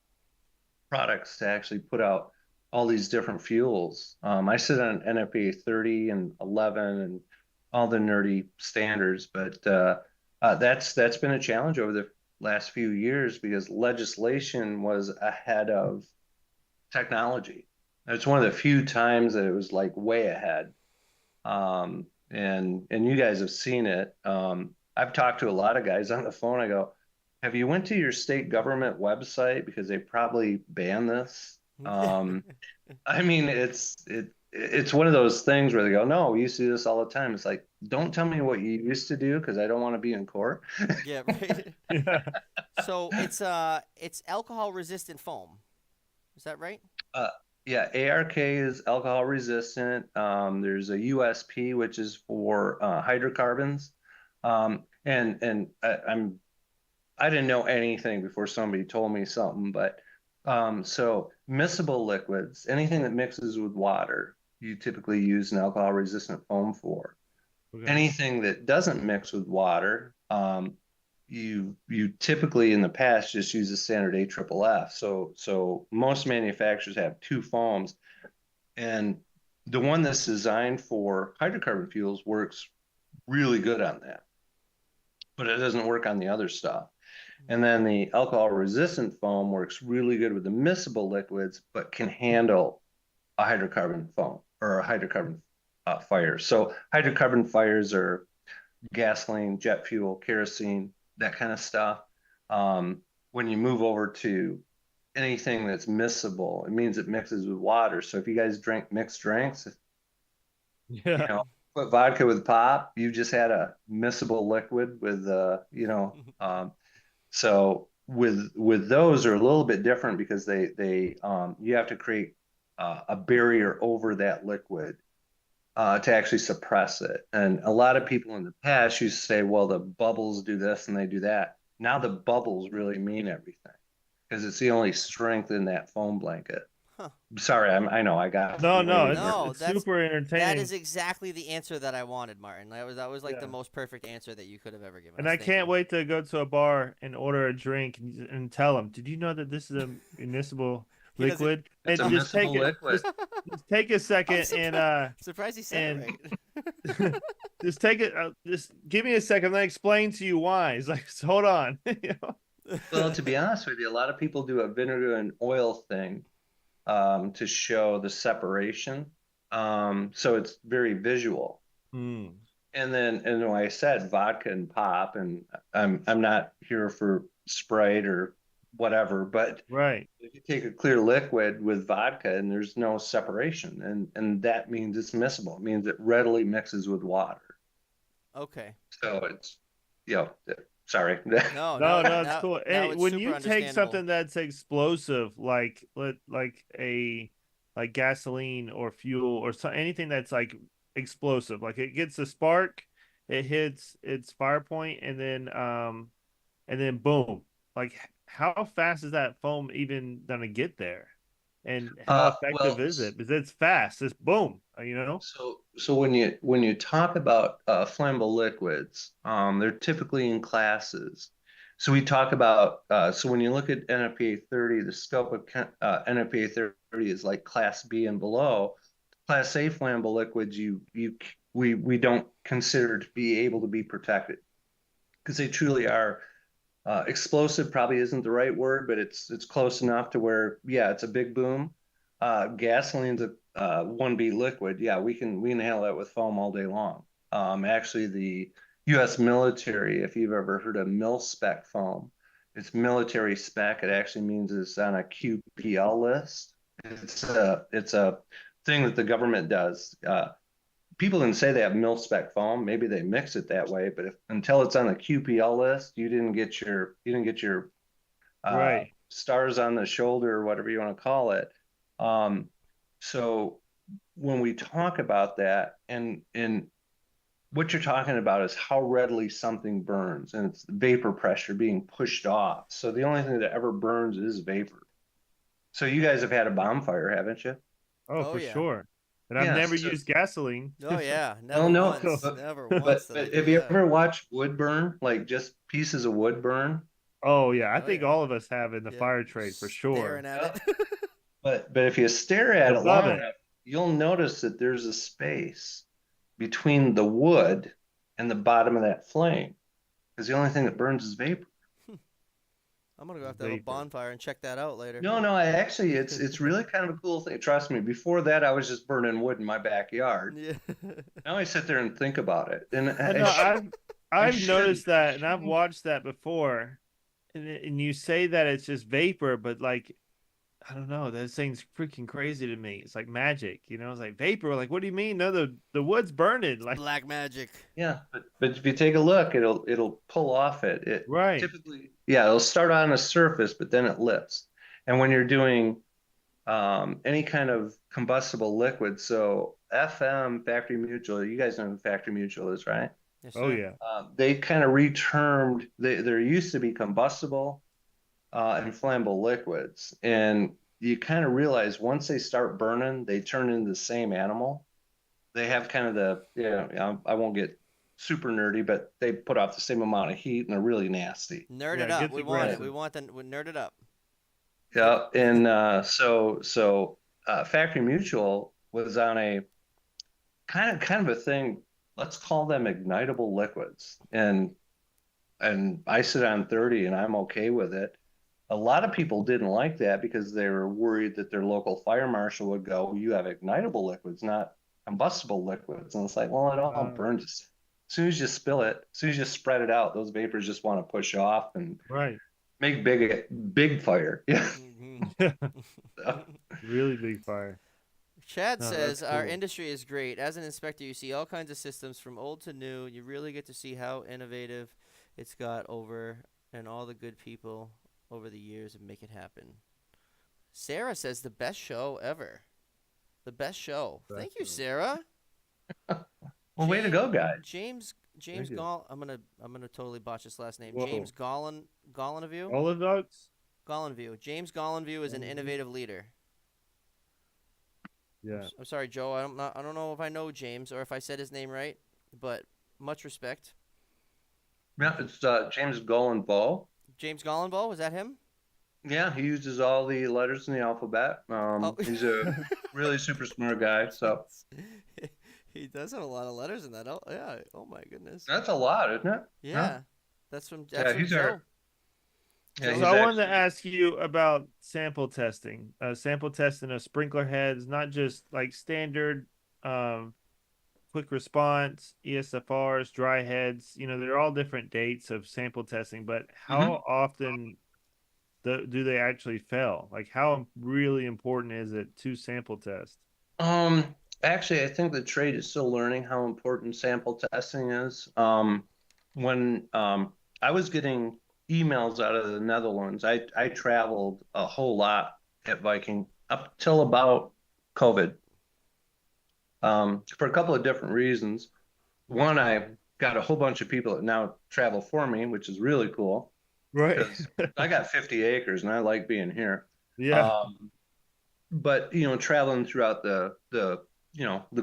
products to actually put out all these different fuels. I sit on NFPA 30 and 11 and all the nerdy standards, but that's been a challenge over the last few years because legislation was ahead of technology. It's one of the few times that it was like way ahead. And you guys have seen it. I've talked to a lot of guys on the phone. I go, have you went to your state government website because they probably ban this? I mean, it's one of those things where they go, no, we used to do this all the time. It's like, don't tell me what you used to do because I don't want to be in court. yeah, right. Yeah. So it's alcohol resistant foam. Is that right? Uh, yeah, ARK is alcohol resistant. There's a USP, which is for hydrocarbons. I didn't know anything before somebody told me something, but so miscible liquids, anything that mixes with water, you typically use an alcohol resistant foam for. Okay. Anything that doesn't mix with water, you typically in the past just use the standard AFFF. So most manufacturers have two foams, and the one that's designed for hydrocarbon fuels works really good on that, but it doesn't work on the other stuff. And then the alcohol resistant foam works really good with the miscible liquids, but can handle a hydrocarbon foam or a hydrocarbon fire. So hydrocarbon fires are gasoline, jet fuel, kerosene, that kind of stuff. When you move over to anything that's miscible, it means it mixes with water. So if you guys drink mixed drinks, you Yeah. know, put vodka with pop, you just had a miscible liquid with, so with those are a little bit different because they you have to create a barrier over that liquid to actually suppress it. And a lot of people in the past used to say, well, the bubbles do this and they do that. Now the bubbles really mean everything because it's the only strength in that foam blanket. Huh. Sorry, I know I got No, no, way it's more. No, it's super that entertaining. is exactly the answer that I wanted, Martin. That was like the Yeah. most perfect answer that you could have ever given And us. I Thank can't you. wait to go to a bar and order a drink and tell them, "Did you know that this is a municipal He doesn't. liquid?" It's a And just take miscible it, liquid. just take a I'm second surprised he said and it right. just take it. Just give me a second. Let me explain to you why. It's like, hold on. You know? Well, to be honest with you, a lot of people do a vinegar and oil thing to show the separation. So it's very visual. Hmm. And like I said, vodka and pop, and I'm not here for Sprite or whatever, but Right. if you take a clear liquid with vodka and there's no separation, and that means it's miscible. It means it readily mixes with water. Okay. So it's, you know, sorry. No, No, no, no, it's now cool. now Hey, it's when super you take understandable. something that's explosive, like gasoline or fuel or anything that's like explosive, like it gets a spark, it hits its fire point, and then boom. Like how fast is that foam even gonna get there? And how effective Well, is it? Because it's fast. It's boom, you know? so when you talk about flammable liquids, they're typically in classes. So we talk about so when you look at NFPA 30, the scope of NFPA 30 is like Class B and below. Class A flammable liquids, we don't consider to be able to be protected because they truly are explosive probably isn't the right word, but it's close enough to where yeah, it's a big boom. Gasoline's a 1B liquid. Yeah, we can handle that with foam all day long. Actually, the U.S. military, if you've ever heard of mil spec foam, it's military spec. It actually means it's on a QPL list. It's a thing that the government does. People didn't say they have mil spec foam. Maybe they mix it that way, but until it's on the QPL list, you didn't get your Right. stars on the shoulder or whatever you want to call it. Um, so when we talk about that, and what you're talking about is how readily something burns, and it's the vapor pressure being pushed off. So the only thing that ever burns is vapor. So you guys have had a bonfire, haven't you? Oh, Oh for yeah. sure. And I've Yes. never So, used gasoline. Oh yeah. well, Never no, once. So Never but once did I but do have you that. ever watched wood burn, like just pieces of wood burn? oh yeah, I Oh think yeah. all of us have in the Yep. fire trade for Staring sure. at Yeah. it. But if you stare at it Above long it. enough, you'll notice that there's a space between the wood and the bottom of that flame, because the only thing that burns is vapor. I'm gonna go have to have a Vapor. bonfire and check that out later. No, no, I actually it's really kind of a cool thing. Trust me, before that I was just burning wood in my backyard. Yeah. Now I sit there and think about it. And I I, know sh I I've shouldn't. noticed I that and I've shouldn't. watched that before. And you say that it's just vapor, but like I don't know, that thing's freaking crazy to me. It's like magic, you know? It's like vapor. Like, what do you mean? No, the wood's burning. It's Like, black magic. Yeah, but if you take a look, it'll pull off it. It right. typically, yeah, it'll start on a surface, but then it lifts. And when you're doing any kind of combustible liquid, so FM Factory Mutual, you guys know who Factory Mutual is, right? Yes, Oh sir. yeah. They kind of retermed. There used to be combustible and flammable liquids, and you kind of realize once they start burning, they turn into the same animal. They have kind of the, yeah, I won't get super nerdy, but they put off the same amount of heat and they're really nasty. Nerd Yeah, it it up. gets We want it. We aggressive. want the nerd it up. Get Yeah, and Factory Mutual was on a kind of a thing. Let's call them ignitable liquids, and I sit on 30, and I'm okay with it. A lot of people didn't like that because they were worried that their local fire marshal would go, "You have ignitable liquids, not combustible liquids," and it's like, well, it all Uh, burns. As soon as you spill it, as soon as you spread it out, those vapors just want to push off and right. make big fire. Yeah. Mhm. Really big fire. Chad No, that's says our cool. industry is great. As an inspector, you see all kinds of systems from old to new. You really get to see how innovative it's got over and all the good people over the years and make it happen. Sarah says the best show ever. The best show. That's Thank you, cool. Sarah. Well, way to James go, guys. James Thank you. Gall. I'm gonna totally botch this last name. Whoa. James Gollinview. Olive dogs? Gollinview. James Gollinview is an innovative leader. Yeah. I'm sorry, Joe. I don't know if I know James or if I said his name right, but much respect. Yeah, it's James Golan Bow. James Gollinville, was that him? Yeah, he uses all the letters in the alphabet. Oh, He's a really super smart guy. So he does have a lot of letters in that. Oh, yeah. Oh my goodness. that's a lot, isn't it? Yeah, that's from Yeah, he's Joe. yeah, Joe. So he's I wanted to actually, ask you about sample testing of sprinkler heads, not just like standard um, quick response, ESFRs, dry heads. They're all different dates of sample testing, but Mhm. how often do they actually fail? Like, how really important is it to sample test? Um, Actually, I think the trade is still learning how important sample testing is. When I was getting emails out of the Netherlands, I traveled a whole lot at Viking up till about COVID, for a couple of different reasons. One, I got a whole bunch of people that now travel for me, which is really cool Right. because I got 50 acres and I like being here. Yeah. Um, but traveling throughout the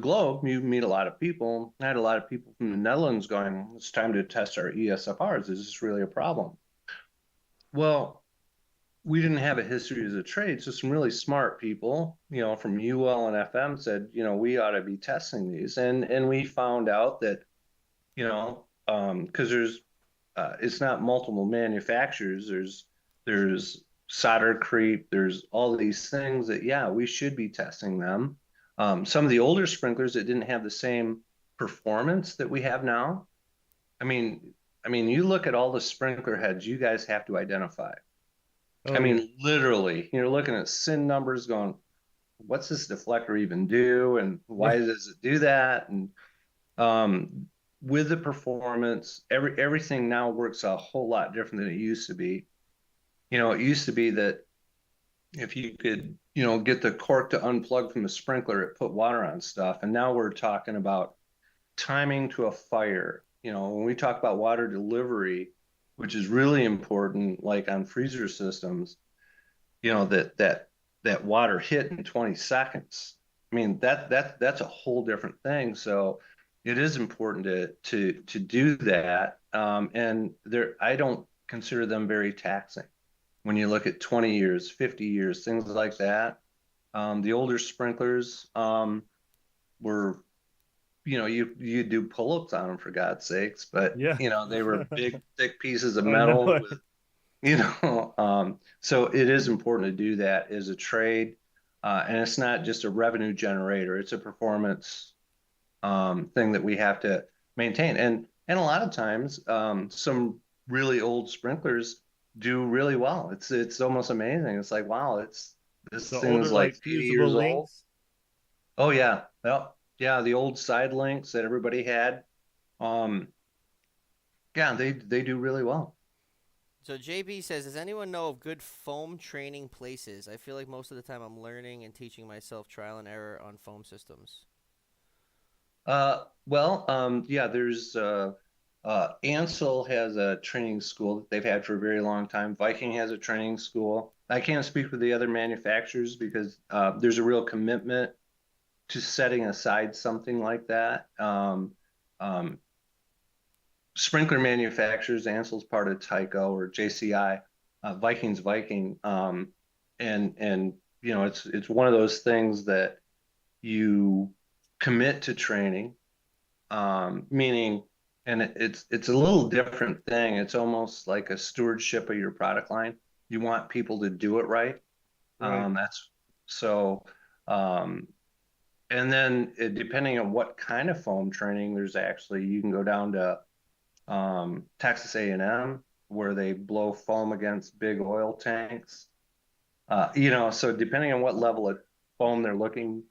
globe, you meet a lot of people. I had a lot of people from the Netherlands going, "It's time to test our ESFRs. Is this really a problem?" Well, we didn't have a history as a trade, so some really smart people, from UL and FM said, we ought to be testing these, and we found out that, because it's not multiple manufacturers. There's solder creep. There's all these things that, yeah, we should be testing them. Some of the older sprinklers that didn't have the same performance that we have now. I mean, you look at all the sprinkler heads you guys have to identify. I Oh yeah. mean, literally, you're looking at SIN numbers going, what's this deflector even do? And why Right. does it do that? And um, with the performance, everything now works a whole lot different than it used to be. It used to be that if you could, get the cork to unplug from the sprinkler, it put water on stuff. And now we're talking about timing to a fire. When we talk about water delivery, which is really important, like on freezer systems, that water hit in 20 seconds. I mean, that's a whole different thing. So it is important to do that. And I don't consider them very taxing. When you look at 20 years, 50 years, things like that. The older sprinklers were, you do pull-ups on them for God's sakes, but Yeah. they were big, thick pieces of I know metal it. with so it is important to do that as a trade. And it's not just a revenue generator, it's a performance thing that we have to maintain. And a lot of times, some really old sprinklers do really well. It's almost amazing. It's like, wow, this The thing older is like like 80 fusible years old. links. Oh yeah. Well, yeah, the old side links that everybody had. Um, yeah, they do really well. So JB says, does anyone know of good foam training places? I feel like most of the time I'm learning and teaching myself trial and error on foam systems. Yeah, there's Ansel has a training school that they've had for a very long time. Viking has a training school. I can't speak for the other manufacturers because there's a real commitment to setting aside something like that. Um, sprinkler manufacturers. Ansell's part of Tyco or JCI, Viking's Viking. And it's one of those things that you commit to training, meaning, and it's a little different thing. It's almost like a stewardship of your product line. You want people to do it right. Right. That's so. Um, and then depending on what kind of foam training, there's actually you can go down to Texas A&M where they blow foam against big oil tanks. So depending on what level of foam they're looking,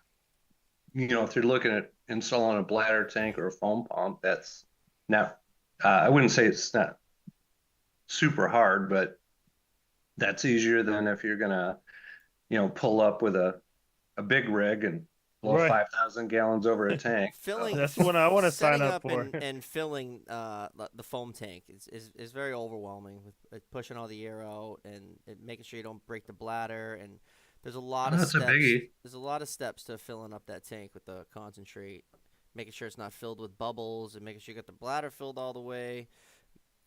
if they're looking at installing a bladder tank or a foam pump, that's not, I wouldn't say it's not super hard, but that's easier than if you're gonna, pull up with a big rig and blow Right. 5,000 gallons over a tank. So, Filling That's what I want to sign setting up up for. and filling the foam tank is very overwhelming with pushing all the air out and making sure you don't break the bladder, and there's a lot of that's a steps. biggie. There's a lot of steps to filling up that tank with the concentrate, making sure it's not filled with bubbles, and making sure you got the bladder filled all the way.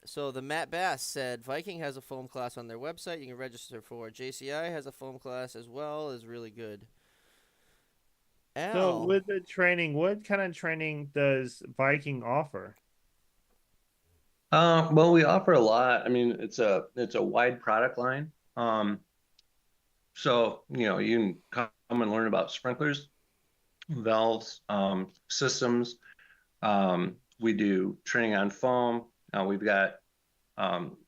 So the Matt Bass said Viking has a foam class on their website you can register for. JCI has a foam class as well, is really good. So Al, with the training, what kind of training does Viking offer? Well, we offer a lot. I mean, it's a wide product line. So, you can come and learn about sprinklers, valves, systems. We do training on foam. We've got um,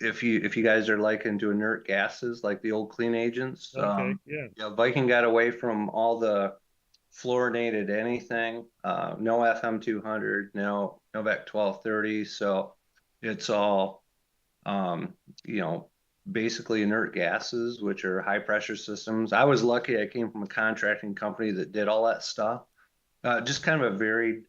if you guys are like into inert gases, like the old clean agents. Okay, yeah. Viking got away from all the fluorinated anything. No FM 200, no Novec 1230. So it's all um, you know, basically inert gases, which are high pressure systems. I was lucky I came from a contracting company that did all that stuff. Just kind of a varied,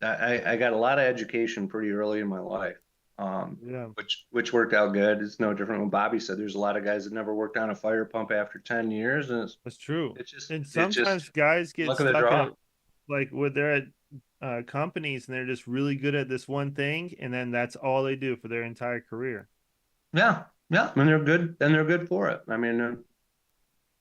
I got a lot of education pretty early in my life, Yeah, which worked out good. It's no different when Bobby said there's a lot of guys that never worked on a fire pump after 10 years, and that's true. it's just And it's just sometimes guys get luck of the stuck draw. at like when they're at companies and they're just really good at this one thing, and then that's all they do for their entire career. Yeah, yeah, and they're good for it. I mean,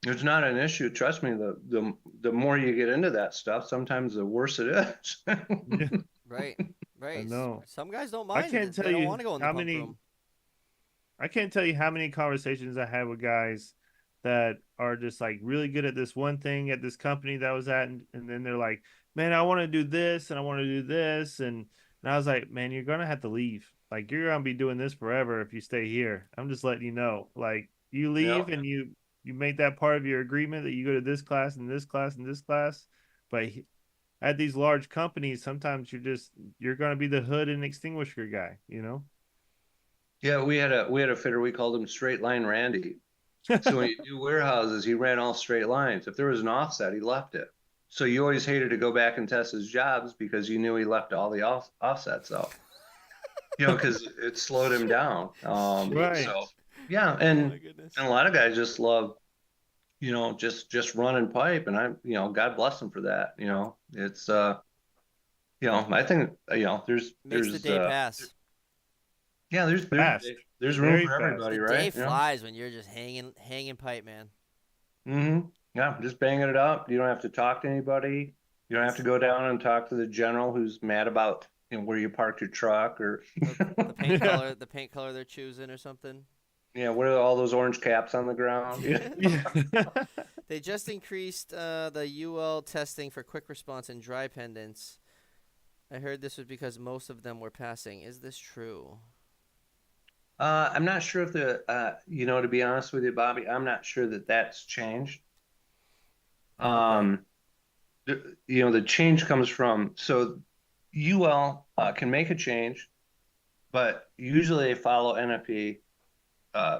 it's not an issue. Trust me, the more you get into that stuff, sometimes the worse it is. Yeah, right, I right. know. Some guys don't I mind. can't They tell don't you want to go in the how pump many room. I can't tell you how many conversations I had with guys that are just like really good at this one thing at this company that I was at, and then they're like, "Man, I want to do this and I want to do this," and I was like, "Man, you're gonna have to leave. Like, you're gonna be doing this forever if you stay here. I'm just letting you know. Like, you Yeah. leave and you make that part of your agreement that you go to this class and this class and this class, but at these large companies, sometimes you're gonna be the hood and extinguisher guy, you know." Yeah, we had a fitter, we called him Straight Line Randy. So when you do warehouses, he ran all straight lines. If there was an offset, he left it. So you always hated to go back and test his jobs because you knew he left all the offsets out. Because it slowed him down. Right. So yeah, Oh and my goodness. and a lot of guys just love, just running pipe, and God bless them for that. It's I think Makes the day pass. yeah, Fast. there's room Very for fast. everybody, The day right? flies when you're just hanging pipe, man. Yeah, just banging it up. You don't have to talk to anybody. You don't have to go down and talk to the general who's mad about where you parked your truck or The paint Yeah. color, the paint color they're choosing or something. what are all those orange caps on the ground? Yeah. Yeah. They just increased the UL testing for quick response and dry pendants. I heard this was because most of them were passing. Is this true? I'm not sure if to be honest with you, Bobby, I'm not sure that that's changed. Okay. Um, the change comes from, so UL can make a change, but usually they follow NFP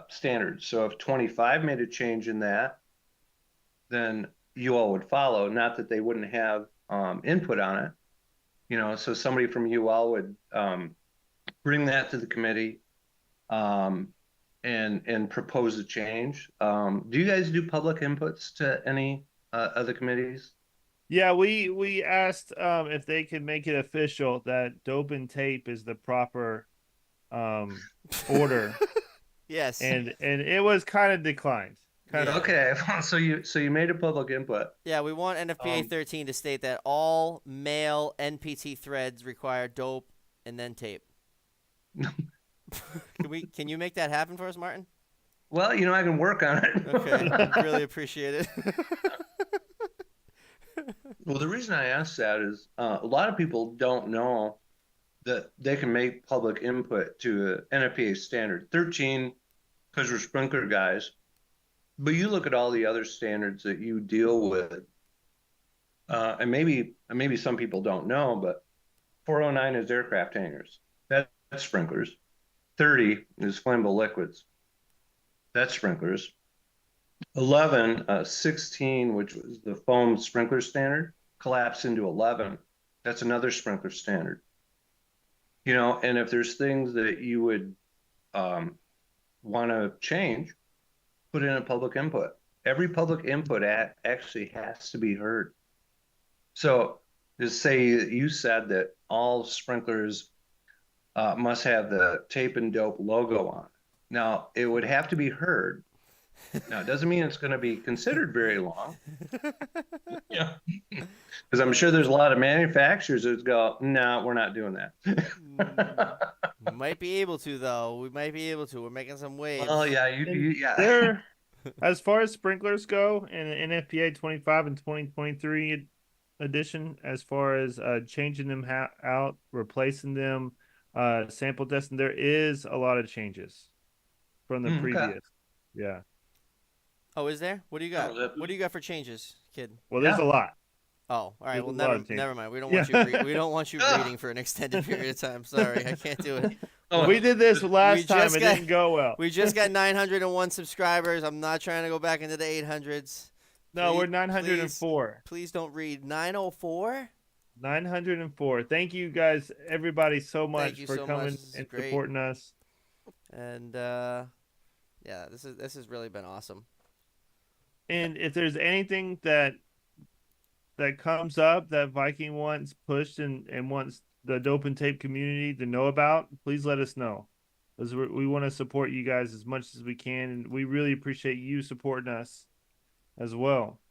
standards. So if 25 made a change in that, then UL would follow. Not that they wouldn't have input on it. So somebody from UL would bring that to the committee um, and propose a change. Do you guys do public inputs to any other committees? Yeah, we asked if they could make it official that dope and tape is the proper um order, Yes. and it was kind of declined. Kind of Yeah. Okay, so you made a public input. Yeah, we want NFPA Um, 13 to state that all male NPT threads require dope and then tape. Can you make that happen for us, Martin? well, I can work on Okay, it. we'd really appreciate it. Well, the reason I asked that is a lot of people don't know that they can make public input to a NFPA standard 13 because we're sprinkler guys. But you look at all the other standards that you deal with, and maybe some people don't know, but 409 is aircraft hangars. That's sprinklers. 30 is flammable liquids. That's sprinklers. 11, 16, which was the foam sprinkler standard, collapsed into 11. That's another sprinkler standard. And if there's things that you would want to change, put in a public input. Every public input actually has to be heard. So, just say you said that all sprinklers must have the tape and dope logo on. Now, it would have to be heard. Now, it doesn't mean it's going to be considered very long. Yeah. Because I'm sure there's a lot of manufacturers that go, no, we're not doing that. We might be able to, though. We might be able to. We're making some waves. Well, yeah, yeah. There, as far as sprinklers go, in the NFPA 25 and 2023 edition, as far as changing them out, replacing them, sample testing, there is a lot of changes from the Okay. previous. Yeah. Oh, is there? What do you got? Oh, that- What do you got for changes, kid? Well, there's Yeah. a lot. Oh, all right. There's Well, a lot of changes. never mind. We don't Yeah. want you. We don't want you reading for an extended period of time. Sorry, I can't do it. Oh, We did this last time. just It got- didn't go well. We just got 901 subscribers. I'm not trying to go back into the 800s. No, we're Please- 904. Please don't read 904. 904. Thank you guys, everybody, so much you for so coming much. This is and great. supporting us. And yeah, this has really been awesome. And if there's anything that comes up that Viking wants pushed and wants the dope and tape community to know about, please let us know. Because we want to support you guys as much as we can, and we really appreciate you supporting us as well.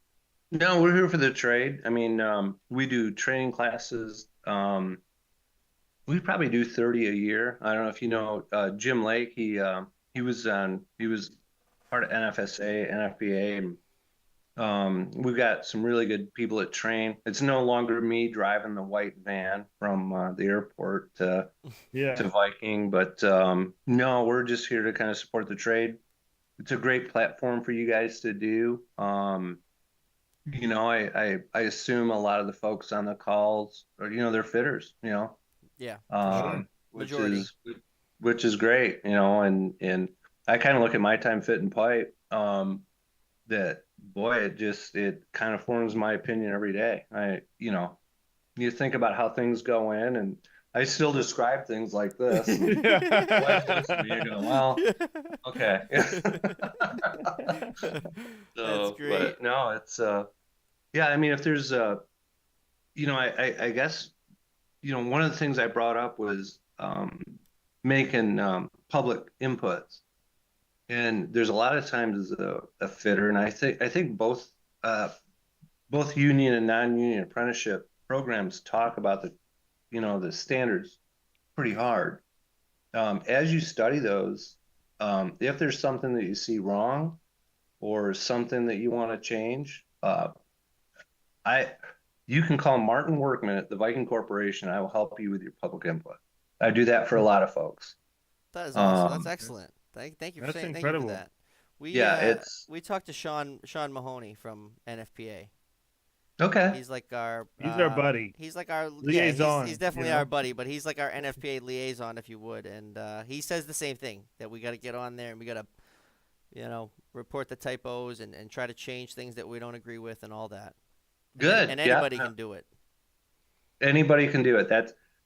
No, we're here for the trade. I mean, we do training classes. We probably do 30 a year. I don't know if you know Jim Lake. He was part of NFSA, NFPA, and we've got some really good people that train. It's no longer me driving the white van from the airport to Yeah. Viking, but no, we're just here to kind of support the trade. It's a great platform for you guys to do. I assume a lot of the folks on the calls are, they're fitters, Yeah, for sure. which Majority. is great, and I kind of look at my time fit and pipe, that boy, it kind of forms my opinion every day. You think about how things go in, and I still describe things like this. And wife looks at me and go, well, okay. That's great. But no, it's yeah, I mean, if there's I guess, one of the things I brought up was making public inputs. And there's a lot of times as a fitter, and I think both union and non-union apprenticeship programs talk about the standards pretty hard. As you study those, if there's something that you see wrong or something that you want to change, you can call Martin Workman at the Viking Corporation. I will help you with your public input. I do that for a lot of folks. That is awesome. That's excellent. Thank you for That's saying. incredible. Thank you for that. Yeah, we talked to Sean Mahoney from NFPA. Okay. He's like our buddy. He's like our Liaison, he's definitely you know? our buddy, but he's like our NFPA liaison, if you would. And he says the same thing, that we got to get on there and we got to, report the typos and try to change things that we don't agree with and all that. Good. And Yeah. anybody can do it. Anybody can do it.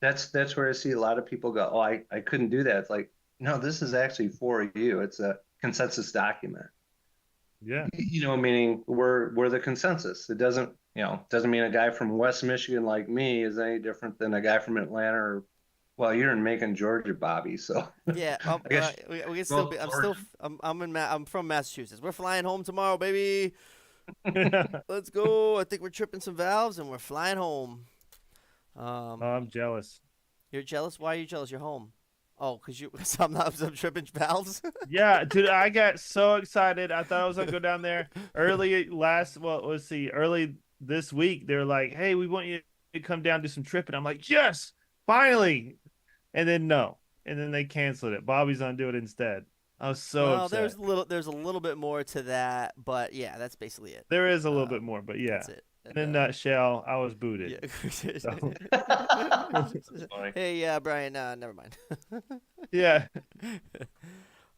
That's where I see a lot of people go, oh, I couldn't do that. It's like, no, this is actually for you. It's a consensus document. Yeah. Meaning we're the consensus. It doesn't mean a guy from West Michigan like me is any different than a guy from Atlanta or, well, you're in Macon, Georgia, Bobby. So Yeah, I guess we can still both be. Georgia. I'm from Massachusetts. We're flying home tomorrow, baby. Let's go. I think we're tripping some valves and we're flying home. Oh, Um, I'm jealous. you're jealous? Why are you jealous? You're home. Oh, cause you sometimes I'm tripping valves. Yeah, dude, I got so excited. I thought I was gonna go down there well, let's see, early this week. They're like, "Hey, we want you to come down do some tripping." I'm like, "Yes, finally!" And then no, and then they canceled it. Bobby's gonna do it instead. I was so Well, upset. there's a little bit more to that, but yeah, that's basically it. There is a little bit Um, more, but yeah, that's it. in And a nutshell, I was booted. yeah. So That's funny. Hey, Brian. Never mind. yeah,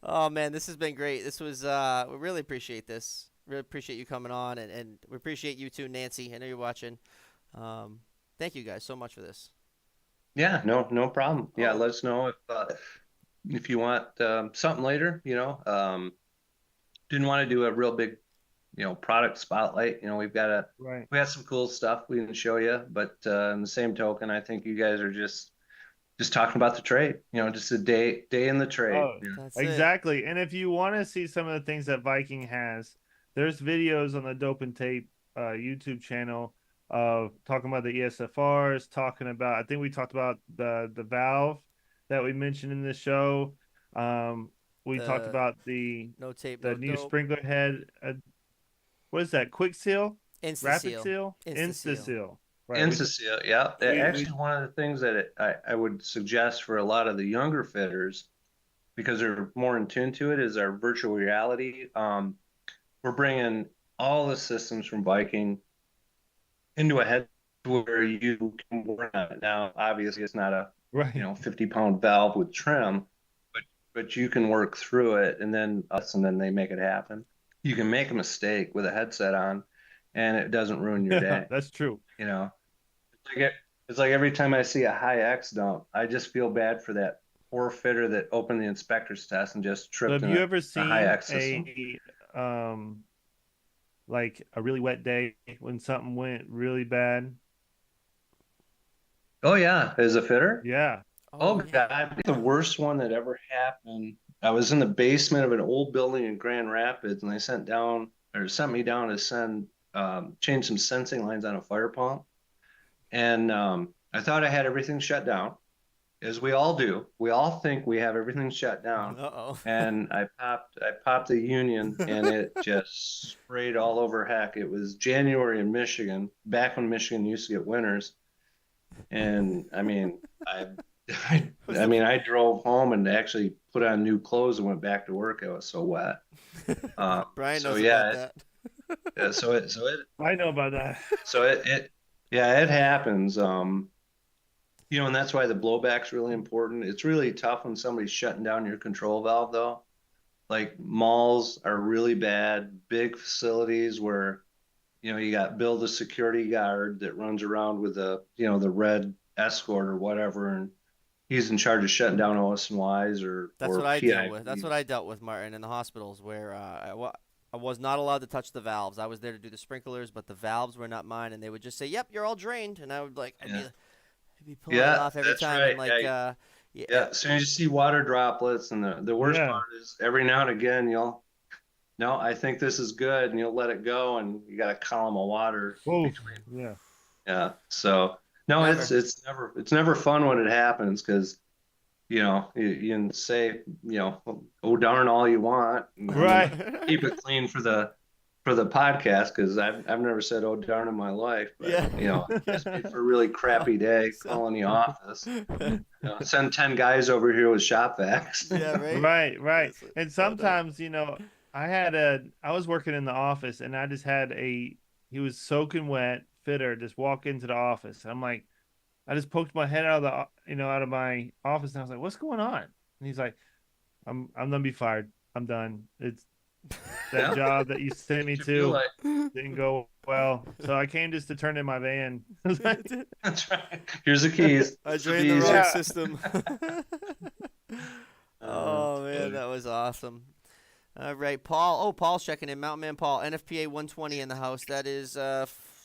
Oh man, this has been great. This was we really appreciate this. Really appreciate you coming on, and we appreciate you too, Nancy. I know you're watching. Um, thank you guys so much for this. Yeah, no problem. Yeah, Oh, let us know if you want something later. Didn't want to do a real big product spotlight. right. we got some cool stuff we can show you, but in the same token, I think you guys are just talking about the trade. Just a day in the trade. Oh, that's it. exactly. And if you want to see some of the things that Viking has, there's videos on the Dope and Tape YouTube channel of talking about the ESFRs, talking about I think we talked about the valve that we mentioned in the show. We talked The about the no tape, the no new dope. sprinkler head. What is that? Quick seal, Insta rapid seal. seal, Insta insta seal. seal. Right. And Cecile, yeah. We Actually, one of the things that I would suggest for a lot of the younger fitters, because they're more in tune to it, is our virtual reality. We're bringing all the systems from Viking into a head where you can work on it. Now, obviously, it's not a right. 50-pound valve with trim, but you can work through it, and then they make it happen. You can make a mistake with a headset on, and it doesn't ruin your Yeah, day. that's true. You know, it's like every time I see a high X dump, I just feel bad for that poor fitter that opened the inspector's test and just So tripped have in you a, ever a high seen X system. a like a really wet day when something went really bad? Oh yeah, as a fitter. Yeah. Oh Oh God, yeah. I think the worst one that ever happened. I was in the basement of an old building in Grand Rapids, and they sent me down to change some sensing lines on a fire pump. And I thought I had everything shut down, as we all do. We all think we have everything shut down. Uh And I popped the union, and it just sprayed all over heck. It was January in Michigan, back when Michigan used to get winters. And I mean, I, Was I drove home and actually put on new clothes and went back to work. It was so wet. Brian So knows about yeah, that. I know about that. yeah, it happens. And that's why the blowback's really important. It's really tough when somebody's shutting down your control valve, though. Like malls are really bad, big facilities where you got build a security guard that runs around with the red escort or whatever, and he's in charge of shutting down OS and Ys That's or what I deal with. That's what I PIVs. dealt with, Martin, in the hospitals where I was not allowed to touch the valves. I was there to do the sprinklers, but the valves were not mine, and they would just say, "Yep, you're all drained," and I would Yeah, I'd be pulling it yeah, off every that's time, and right. like, Yeah, yeah, yeah. As soon as you see water droplets, and the worst Yeah. part is every now and again you'll no, I think this is good, and you'll let it go, and you got a column of water Oh, between. yeah. Yeah. So no, never. it's never fun when it happens because you can say oh darn all you want, and I'm gonna Right. keep it clean for the podcast because I've never said oh darn in my life, but Yeah. just be for a really Oh, crappy day so calling the office. Send 10 guys over here with shop vacs. yeah, right. Right, right. That's it. And Oh no. sometimes, I was working in the office and I just had he was soaking wet fitter just walk into the office. I'm like, I just poked my head out of out of my office and I was like, what's going on? And he's like, I'm gonna be fired. I'm done. It's that Yeah, job that you sent me what you feel to like. didn't go well. So I came just to turn in my van. I was like, That's right. Here's the keys. I This will be drained the wrong easier. system. It's Oh man, funny. that was awesome. All right, Paul. Oh, Paul's checking in. Mountain Man Paul. NFPA 120 in the house. That is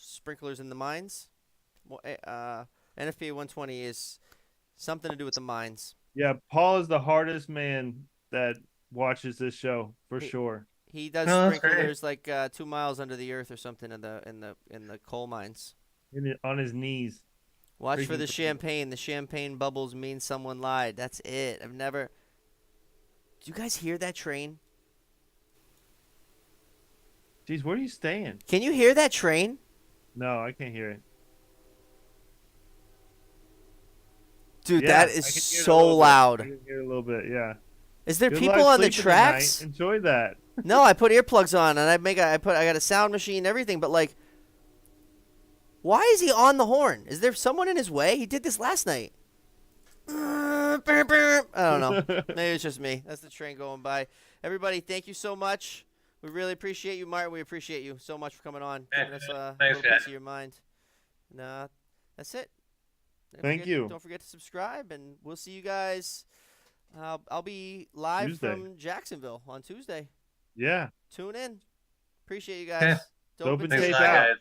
sprinklers in the mines. NFPA 120 is something to do with the mines. Yeah, Paul is the hardest man that watches this show for He- sure. He does No, that's great. sprinklers like 2 miles under the earth or something in the coal mines. On his knees. Watch for Freaking the cool. champagne. The champagne bubbles mean someone lied. That's it. I've never. Do you guys hear that train? Jeez, where are you staying? Can you hear that train? No, I can't hear it. Dude, Yeah, that I is can hear it a so little bit. I loud. can hear it a little bit, yeah. Is there Good people luck on the sleeping tonight. tracks? Enjoy that. No, I put earplugs on and I got a sound machine and everything, but like, why is he on the horn? Is there someone in his way? He did this last night. I don't know. Maybe it's just me. That's the train going by. Everybody, thank you so much. We really appreciate you, Martin. We appreciate you so much for coming on, giving us a Thanks, little guys. piece of your mind. And that's it. Thank you. Don't forget to subscribe, and we'll see you guys. I'll be live Tuesday. from Jacksonville on Tuesday. Yeah. Tune in. Appreciate you guys. Yeah. Dope and Thanks a tape lot, out. guys.